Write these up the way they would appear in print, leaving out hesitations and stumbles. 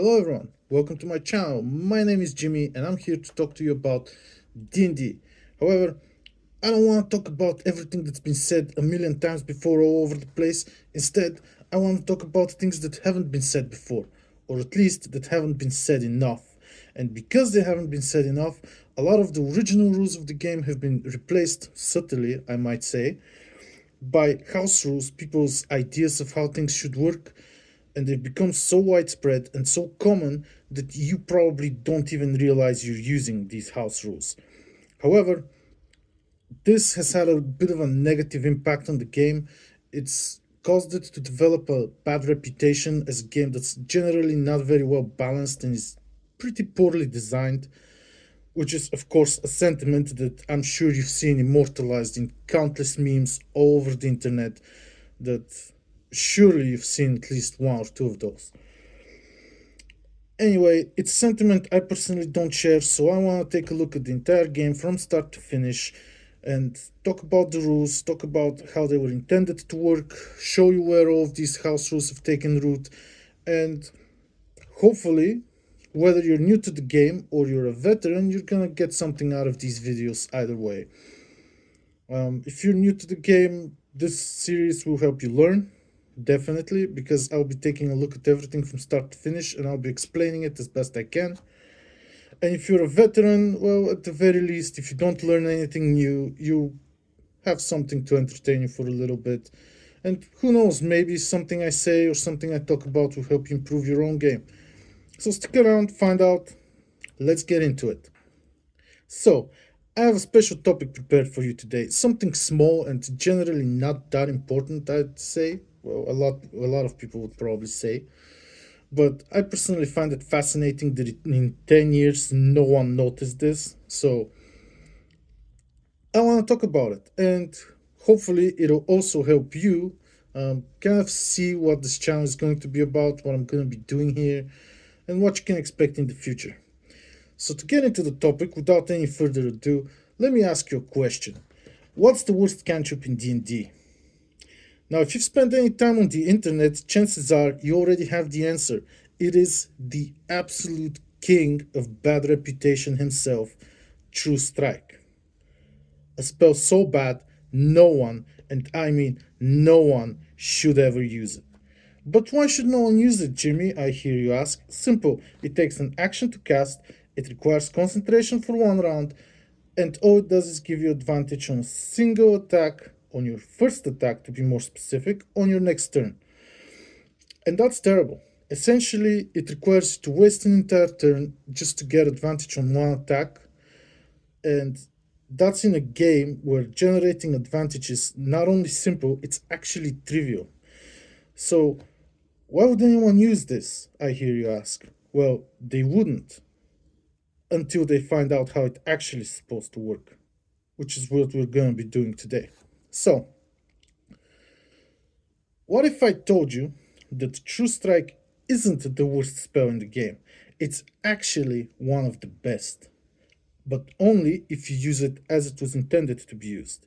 Hello everyone, welcome to my channel. My name is Jimmy and I'm here to talk to you about DnD. However, I don't want to talk about everything that's been said a million times before all over the place. Instead, I want to talk about things that haven't been said before, or at least that haven't been said enough. And because they haven't been said enough, a lot of the original rules of the game have been replaced subtly, I might say, by house rules, people's ideas of how things should work, and they've become so widespread and so common that you probably don't even realize you're using these house rules. However, this has had a bit of a negative impact on the game. It's caused it to develop a bad reputation as a game that's generally not very well balanced and is pretty poorly designed, which is, of course, a sentiment that I'm sure you've seen immortalized in countless memes all over the internet. That surely you've seen at least one or two of those. Anyway, it's sentiment I personally don't share, so I want to take a look at the entire game from start to finish and talk about the rules, talk about how they were intended to work, show you where all of these house rules have taken root, and hopefully, whether you're new to the game or you're a veteran, you're gonna get something out of these videos either way. If you're new to the game, this series will help you learn, definitely, because I'll be taking a look at everything from start to finish and I'll be explaining it as best I can. And if you're a veteran, well, at the very least, if you don't learn anything new, you have something to entertain you for a little bit. And who knows, maybe something I say or something I talk about will help you improve your own game. So stick around, find out. Let's get into it. So, I have a special topic prepared for you today. Something small and generally not that important, I'd say. Well, a lot of people would probably say. But I personally find it fascinating that in 10 years no one noticed this. So, I want to talk about it. And hopefully, it'll also help you kind of see what this channel is going to be about, what I'm going to be doing here, and what you can expect in the future. So to get into the topic, without any further ado, let me ask you a question. What's the worst cantrip in D&D? Now, if you've spent any time on the internet, chances are you already have the answer. It is the absolute king of bad reputation himself, True Strike. A spell so bad, no one, and I mean no one, should ever use it. But why should no one use it, Jimmy? I hear you ask. Simple. It takes an action to cast, it requires concentration for one round, and all it does is give you advantage on a single attack, on your first attack to be more specific, on your next turn. And that's terrible. Essentially, it requires you to waste an entire turn just to get advantage on one attack, and that's in a game where generating advantage is not only simple, it's actually trivial. So, why would anyone use this? I hear you ask. Well, they wouldn't until they find out how it actually is supposed to work, which is what we're going to be doing today. So, what if I told you that True Strike isn't the worst spell in the game? It's actually one of the best, but only if you use it as it was intended to be used.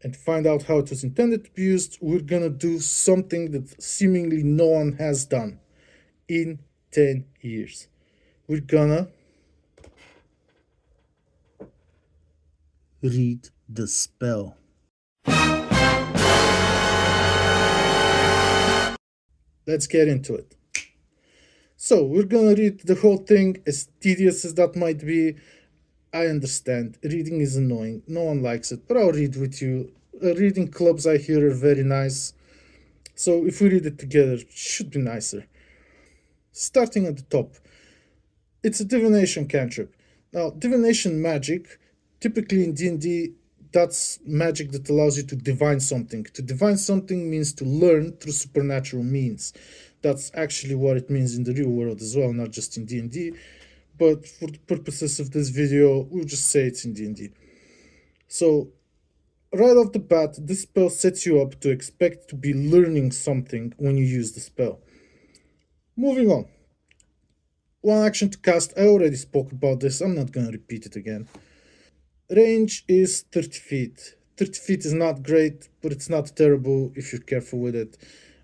And to find out how it was intended to be used, we're gonna do something that seemingly no one has done in 10 years. We're gonna read the spell. Let's get into it. So, we're gonna read the whole thing, as tedious as that might be. I understand, reading is annoying, no one likes it, but I'll read with you. Reading clubs I hear are very nice, so if we read it together, it should be nicer. Starting at the top, it's a divination cantrip. Now, divination magic, typically in D&D, that's magic that allows you to divine something. To divine something means to learn through supernatural means. That's actually what it means in the real world as well, not just in D&D. But for the purposes of this video, we'll just say it's in D&D. So, right off the bat, this spell sets you up to expect to be learning something when you use the spell. Moving on. One action to cast, I already spoke about this, I'm not gonna repeat it again. Range is 30 feet. 30 feet is not great, but it's not terrible if you're careful with it.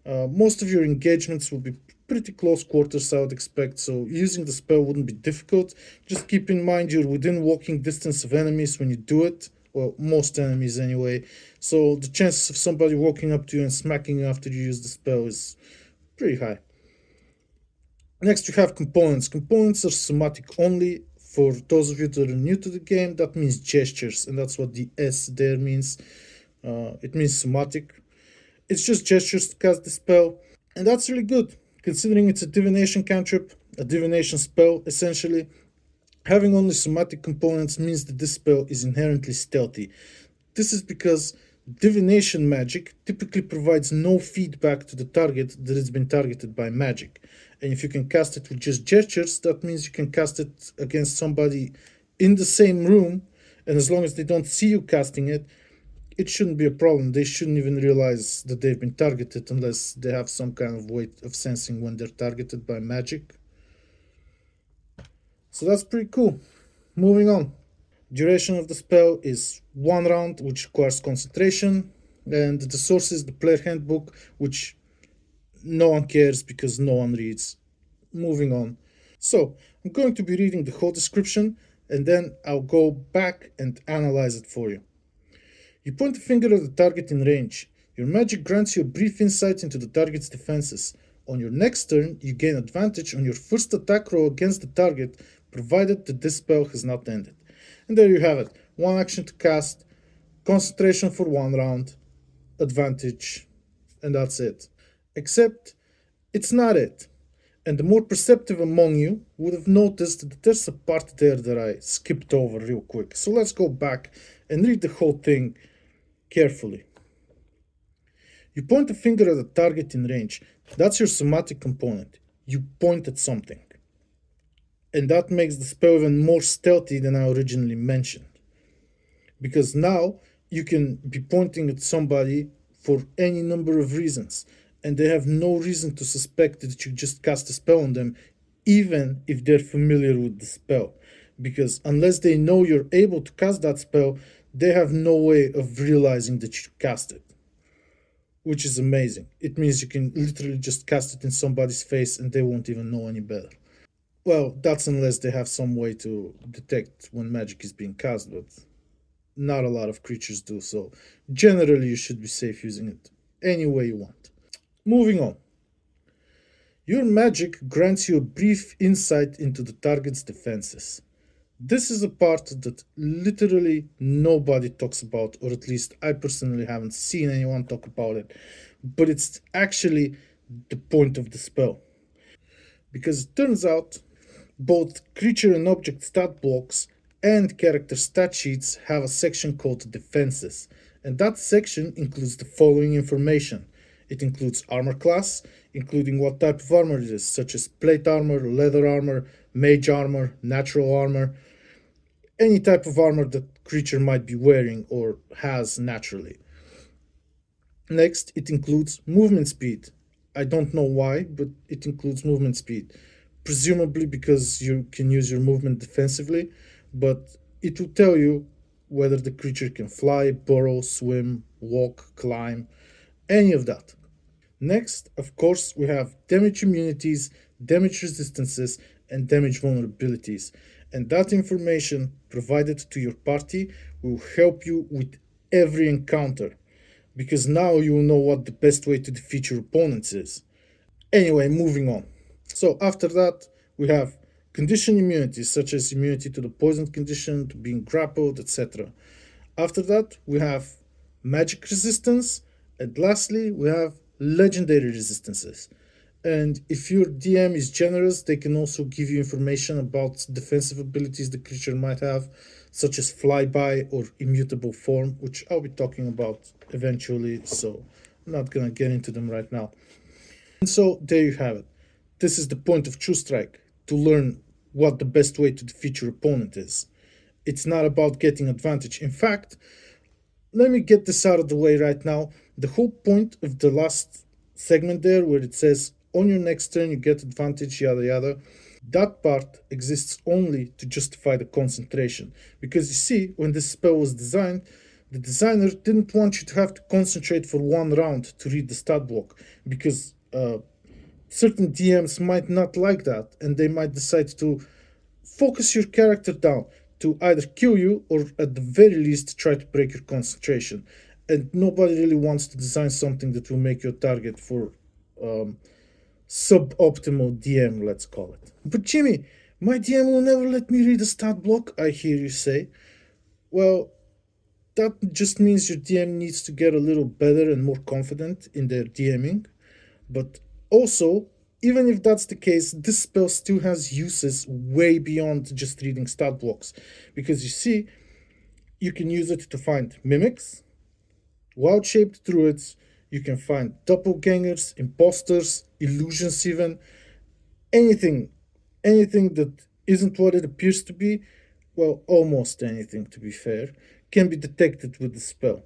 Most of your engagements will be pretty close quarters, I would expect, so using the spell wouldn't be difficult. Just keep in mind you're within walking distance of enemies when you do it. Well, most enemies anyway. So the chances of somebody walking up to you and smacking you after you use the spell is pretty high. Next, you have components. Components are somatic only. For those of you that are new to the game, that means gestures, and that's what the S there means. It means somatic. It's just gestures to cast the spell, and that's really good, considering it's a divination cantrip, a divination spell, essentially. Having only somatic components means that this spell is inherently stealthy. This is because divination magic typically provides no feedback to the target that has been targeted by magic. And if you can cast it with just gestures, that means you can cast it against somebody in the same room, and as long as they don't see you casting it, it shouldn't be a problem. They shouldn't even realize that they've been targeted unless they have some kind of way of sensing when they're targeted by magic. So that's pretty cool. Moving on. Duration of the spell is 1 round, which requires concentration, and the source is the player handbook, which no one cares because no one reads. Moving on. So, I'm going to be reading the whole description and then I'll go back and analyze it for you. You point a finger at the target in range. Your magic grants you a brief insight into the target's defenses. On your next turn, you gain advantage on your first attack roll against the target, provided that this spell has not ended. And there you have it. One action to cast, concentration for 1 round, advantage, and that's it. Except, it's not it. And the more perceptive among you would have noticed that there's a part there that I skipped over real quick. So let's go back and read the whole thing carefully. You point a finger at a target in range. That's your somatic component. You point at something. And that makes the spell even more stealthy than I originally mentioned. Because now you can be pointing at somebody for any number of reasons, and they have no reason to suspect that you just cast a spell on them, even if they're familiar with the spell. Because unless they know you're able to cast that spell, they have no way of realizing that you cast it. Which is amazing. It means you can literally just cast it in somebody's face and they won't even know any better. Well, that's unless they have some way to detect when magic is being cast, but not a lot of creatures do, so generally you should be safe using it any way you want. Moving on. Your magic grants you a brief insight into the target's defenses. This is a part that literally nobody talks about, or at least I personally haven't seen anyone talk about it, but it's actually the point of the spell. Because it turns out both creature and object stat blocks and character stat sheets have a section called Defenses, and that section includes the following information. It includes armor class, including what type of armor it is, such as plate armor, leather armor, mage armor, natural armor, any type of armor that creature might be wearing or has naturally. Next, it includes movement speed. I don't know why, but it includes movement speed. Presumably because you can use your movement defensively, but it will tell you whether the creature can fly, burrow, swim, walk, climb, any of that. Next, of course, we have damage immunities, damage resistances, and damage vulnerabilities. And that information provided to your party will help you with every encounter, because now you will know what the best way to defeat your opponents is. Anyway, moving on. So after that, we have condition immunities, such as immunity to the poison condition, to being grappled, etc. After that, we have magic resistance, and lastly, we have legendary resistances. And if your DM is generous, they can also give you information about defensive abilities the creature might have, such as flyby or immutable form, which I'll be talking about eventually, so I'm not gonna get into them right now. And so there you have it. This is the point of True Strike, to learn what the best way to defeat your opponent is. It's not about getting advantage. In fact, let me get this out of the way right now. The whole point of the last segment there, where it says on your next turn you get advantage, yada yada, that part exists only to justify the concentration. Because you see, when this spell was designed, the designer didn't want you to have to concentrate for 1 round to read the stat block, because certain DMs might not like that, and they might decide to focus your character down to either kill you or at the very least try to break your concentration. And nobody really wants to design something that will make your target for um, suboptimal DM, let's call it. But Jimmy, my DM will never let me read a stat block, I hear you say. Well, that just means your DM needs to get a little better and more confident in their DMing. But also, even if that's the case, this spell still has uses way beyond just reading stat blocks. Because you see, you can use it to find mimics, wild shaped druids, you can find doppelgangers, imposters, illusions, even anything, anything that isn't what it appears to be, well, almost anything to be fair, can be detected with the spell.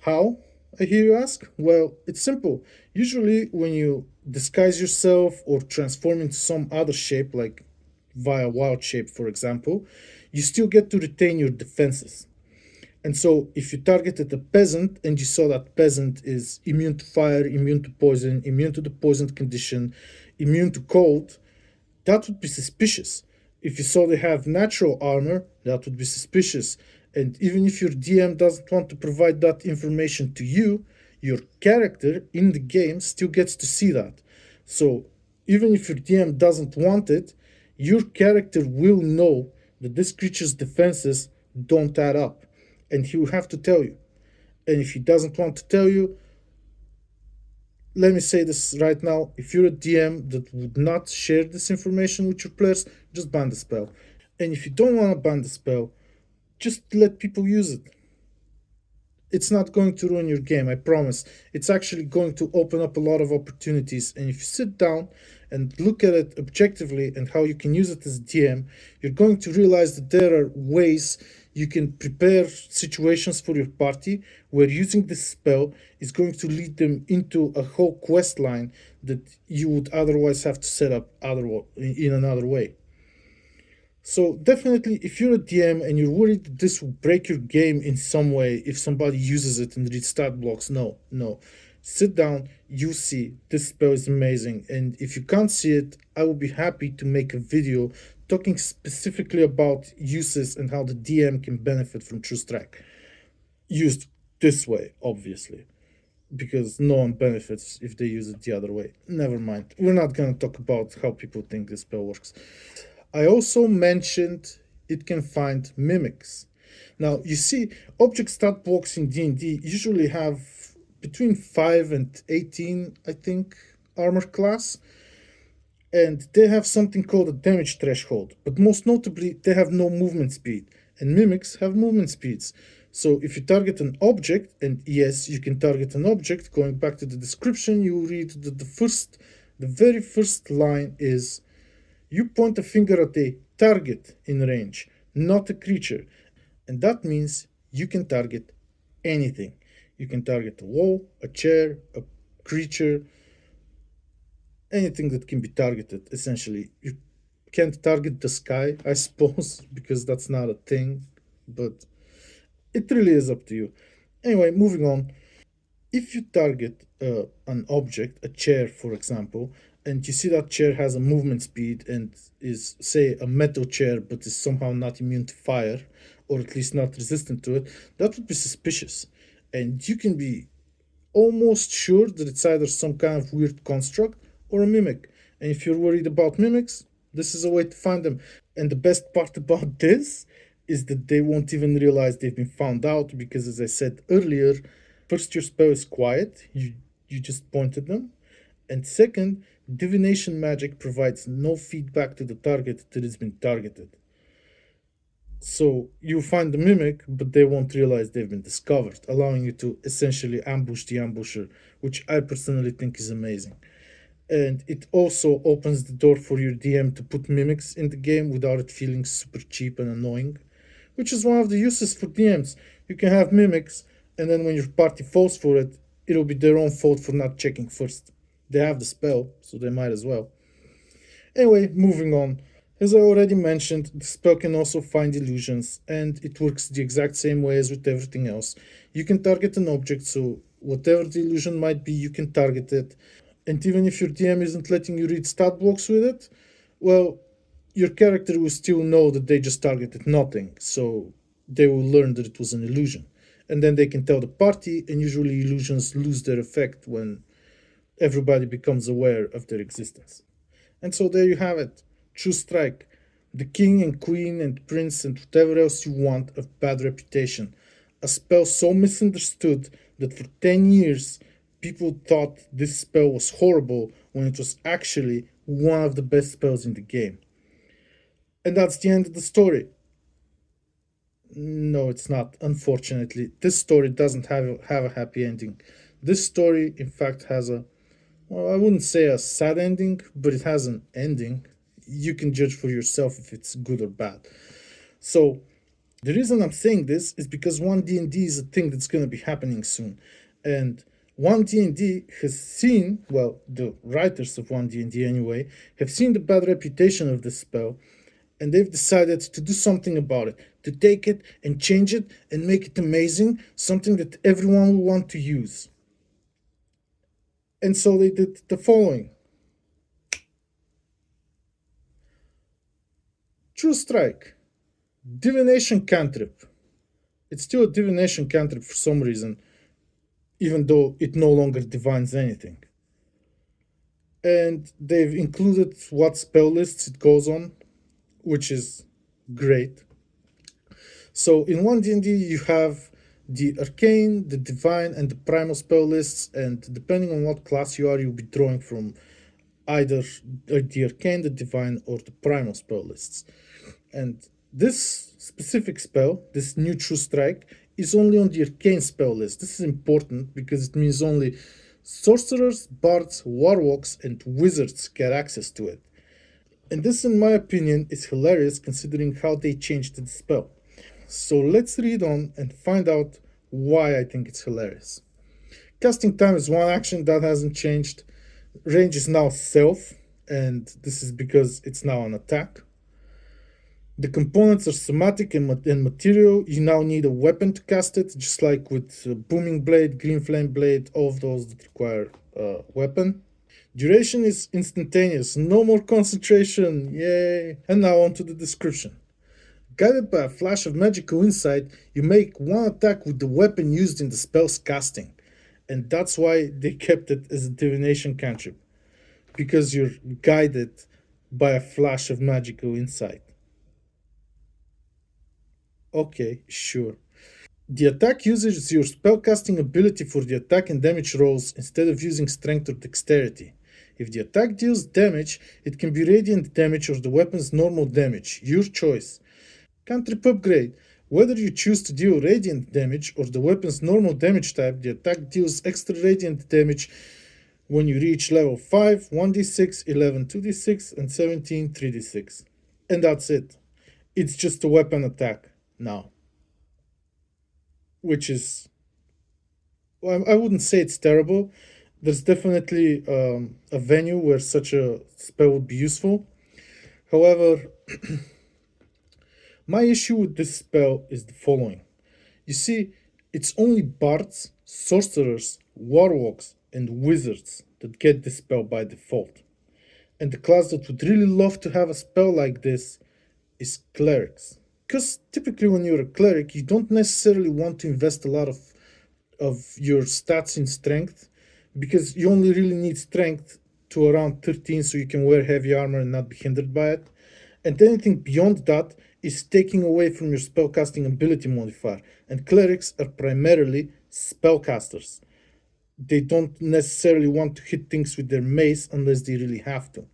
How? I hear you ask? Well, it's simple. Usually, when you disguise yourself or transform into some other shape, like via wild shape, for example, you still get to retain your defenses. And so, if you targeted a peasant and you saw that peasant is immune to fire, immune to poison, immune to the poisoned condition, immune to cold, that would be suspicious. If you saw they have natural armor, that would be suspicious. And even if your DM doesn't want to provide that information to you, your character in the game still gets to see that. So even if your DM doesn't want it, your character will know that this creature's defenses don't add up. And he will have to tell you. And if he doesn't want to tell you, let me say this right now, if you're a DM that would not share this information with your players, just ban the spell. And if you don't want to ban the spell, just let people use it. It's not going to ruin your game, I promise. It's actually going to open up a lot of opportunities. And if you sit down and look at it objectively and how you can use it as DM, you're going to realize that there are ways you can prepare situations for your party where using this spell is going to lead them into a whole quest line that you would otherwise have to set up in another way. So definitely, if you're a DM and you're worried that this will break your game in some way if somebody uses it and reads stat blocks, no, no. Sit down, you see, this spell is amazing. And if you can't see it, I will be happy to make a video talking specifically about uses and how the DM can benefit from True Strike. Used this way, obviously, because no one benefits if they use it the other way. Never mind. We're not going to talk about how people think this spell works. I also mentioned it can find mimics. Now, you see, object stat blocks in D&D usually have between 5 and 18, I think, armor class, and they have something called a damage threshold, but most notably, they have no movement speed, and mimics have movement speeds. So if you target an object, and yes, you can target an object, going back to the description, you will read that the very first line is you point a finger at a target in range, not a creature. And that means you can target anything. You can target a wall, a chair, a creature, anything that can be targeted, essentially. You can't target the sky, I suppose, because that's not a thing, but it really is up to you. Anyway, moving on. If you target an object, a chair, for example, and you see that chair has a movement speed and is, say, a metal chair, but is somehow not immune to fire, or at least not resistant to it, that would be suspicious. And you can be almost sure that it's either some kind of weird construct or a mimic. And if you're worried about mimics, this is a way to find them. And the best part about this is that they won't even realize they've been found out because, as I said earlier, first, your spell is quiet, you just point at them. And second, divination magic provides no feedback to the target that has been targeted. So you find the mimic, but they won't realize they've been discovered, allowing you to essentially ambush the ambusher, which I personally think is amazing. And it also opens the door for your DM to put mimics in the game without it feeling super cheap and annoying, which is one of the uses for DMs. You can have mimics, and then when your party falls for it, it'll be their own fault for not checking first. They have the spell, so they might as well. Anyway, moving on. As I already mentioned, the spell can also find illusions, and it works the exact same way as with everything else. You can target an object, so whatever the illusion might be, you can target it. And even if your DM isn't letting you read stat blocks with it, well, your character will still know that they just targeted nothing, so they will learn that it was an illusion. And then they can tell the party, and usually illusions lose their effect when everybody becomes aware of their existence. And so there you have it. True Strike. The king and queen and prince and whatever else you want of bad reputation. A spell so misunderstood that for 10 years people thought this spell was horrible when it was actually one of the best spells in the game. And that's the end of the story. No, it's not. Unfortunately, this story doesn't have a happy ending. This story, in fact, has a, well, I wouldn't say a sad ending, but it has an ending. You can judge for yourself if it's good or bad. So, the reason I'm saying this is because one DnD is a thing that's going to be happening soon. And one DnD has seen, well, the writers of one DnD anyway, have seen the bad reputation of this spell, and they've decided to do something about it, to take it and change it and make it amazing, something that everyone will want to use. And so they did the following. True Strike. Divination cantrip. It's still a divination cantrip for some reason, even though it no longer divines anything. And they've included what spell lists it goes on, which is great. So in one D&D you have the arcane, the divine, and the primal spell lists, and depending on what class you are, you'll be drawing from either the arcane, the divine, or the primal spell lists. And this specific spell, this new True Strike, is only on the arcane spell list. This is important because it means only sorcerers, bards, warlocks, and wizards get access to it. And this, in my opinion, is hilarious considering how they changed the spell. So let's read on and find out why I think it's hilarious. Casting time is one action that hasn't changed. Range is now self, and this is because it's now an attack. The components are somatic and material. You now need a weapon to cast it, just like with Booming Blade, Green Flame Blade, all of those that require a weapon. Duration is instantaneous, no more concentration, yay! And now on to the description. Guided by a flash of magical insight, you make one attack with the weapon used in the spell's casting. And that's why they kept it as a divination cantrip. Because you're guided by a flash of magical insight. Okay, sure. The attack uses your spellcasting ability for the attack and damage rolls instead of using strength or dexterity. If the attack deals damage, it can be radiant damage or the weapon's normal damage, your choice. Cantrip upgrade. Whether you choose to deal radiant damage or the weapon's normal damage type, the attack deals extra radiant damage when you reach level 5, 1d6, 11, 2d6, and 17, 3d6. And that's it. It's just a weapon attack now. Which is, well, I wouldn't say it's terrible. There's definitely a venue where such a spell would be useful. However, my issue with this spell is the following. You see, it's only bards, sorcerers, warlocks, and wizards that get this spell by default. And the class that would really love to have a spell like this is clerics. Because typically when you're a cleric, you don't necessarily want to invest a lot of your stats in strength, because you only really need strength to around 13 so you can wear heavy armor and not be hindered by it. And anything beyond that is taking away from your spellcasting ability modifier. And clerics are primarily spellcasters. They don't necessarily want to hit things with their mace unless they really have to.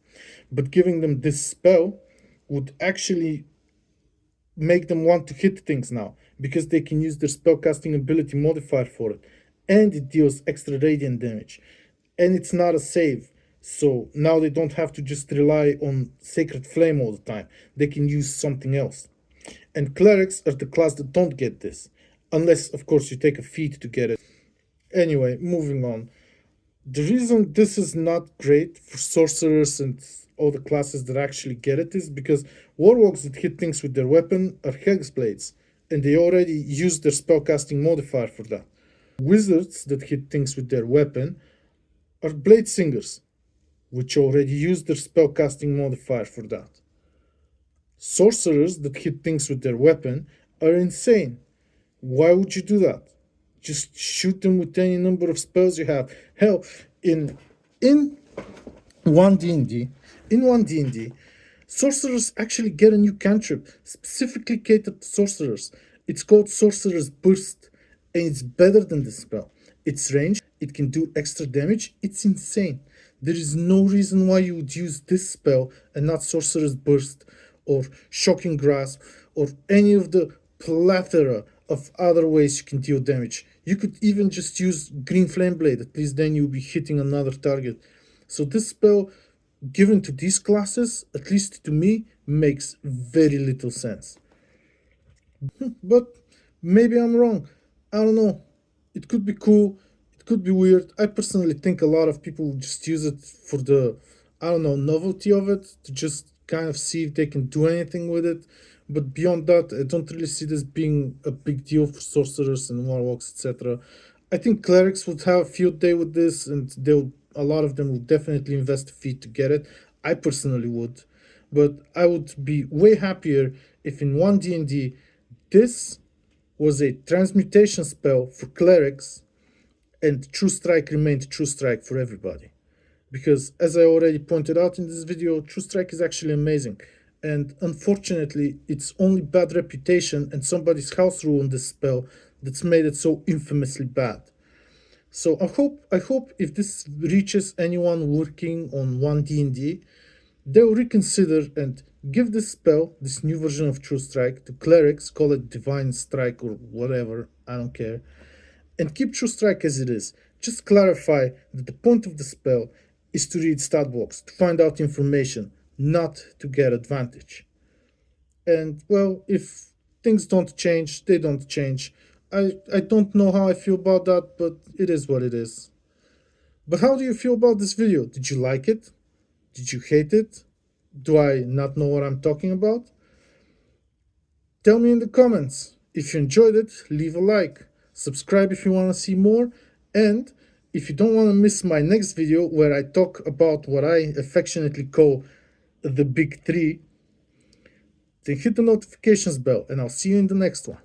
But giving them this spell would actually make them want to hit things now, because they can use their spellcasting ability modifier for it. And it deals extra radiant damage. And it's not a save. So now they don't have to just rely on Sacred Flame all the time. They can use something else. And clerics are the class that don't get this. Unless, of course, you take a feat to get it. Anyway, moving on. The reason this is not great for sorcerers and all the classes that actually get it is because warlocks that hit things with their weapon are hexblades, and they already use their spellcasting modifier for that. Wizards that hit things with their weapon are Blade Singers, which already use their spellcasting modifier for that. Sorcerers that hit things with their weapon are insane. Why would you do that? Just shoot them with any number of spells you have. Hell, in one D&D, in one D&D, sorcerers actually get a new cantrip specifically catered to sorcerers. It's called Sorcerer's Burst, and it's better than the spell. Its range, it can do extra damage. It's insane. There is no reason why you would use this spell and not Sorcerer's Burst or Shocking Grasp or any of the plethora of other ways you can deal damage. You could even just use Green Flame Blade, at least then you'll be hitting another target. So this spell, given to these classes, at least to me, makes very little sense. But maybe I'm wrong. I don't know. It could be cool. It could be weird. I personally think a lot of people just use it for the, I don't know, novelty of it, to just kind of see if they can do anything with it. But beyond that, I don't really see this being a big deal for sorcerers and warlocks, etc. I think clerics would have a field day with this, and a lot of them will definitely invest a fee to get it. I personally would, but I would be way happier if in one D&D this was a transmutation spell for clerics, and True Strike remained True Strike for everybody. Because, as I already pointed out in this video, True Strike is actually amazing. And unfortunately, it's only bad reputation and somebody's house rule on this spell that's made it so infamously bad. So I hope if this reaches anyone working on one D&D, they'll reconsider and give this spell, this new version of True Strike, to clerics, call it Divine Strike or whatever, I don't care, and keep True Strike as it is. Just clarify that the point of the spell is to read stat blocks, to find out information, not to get advantage. And well, if things don't change, they don't change. I don't know how I feel about that, but it is what it is. But how do you feel about this video? Did you like it? Did you hate it? Do I not know what I'm talking about? Tell me in the comments. If you enjoyed it, leave a like. Subscribe if you want to see more. And if you don't want to miss my next video where I talk about what I affectionately call the big three, then hit the notifications bell and I'll see you in the next one.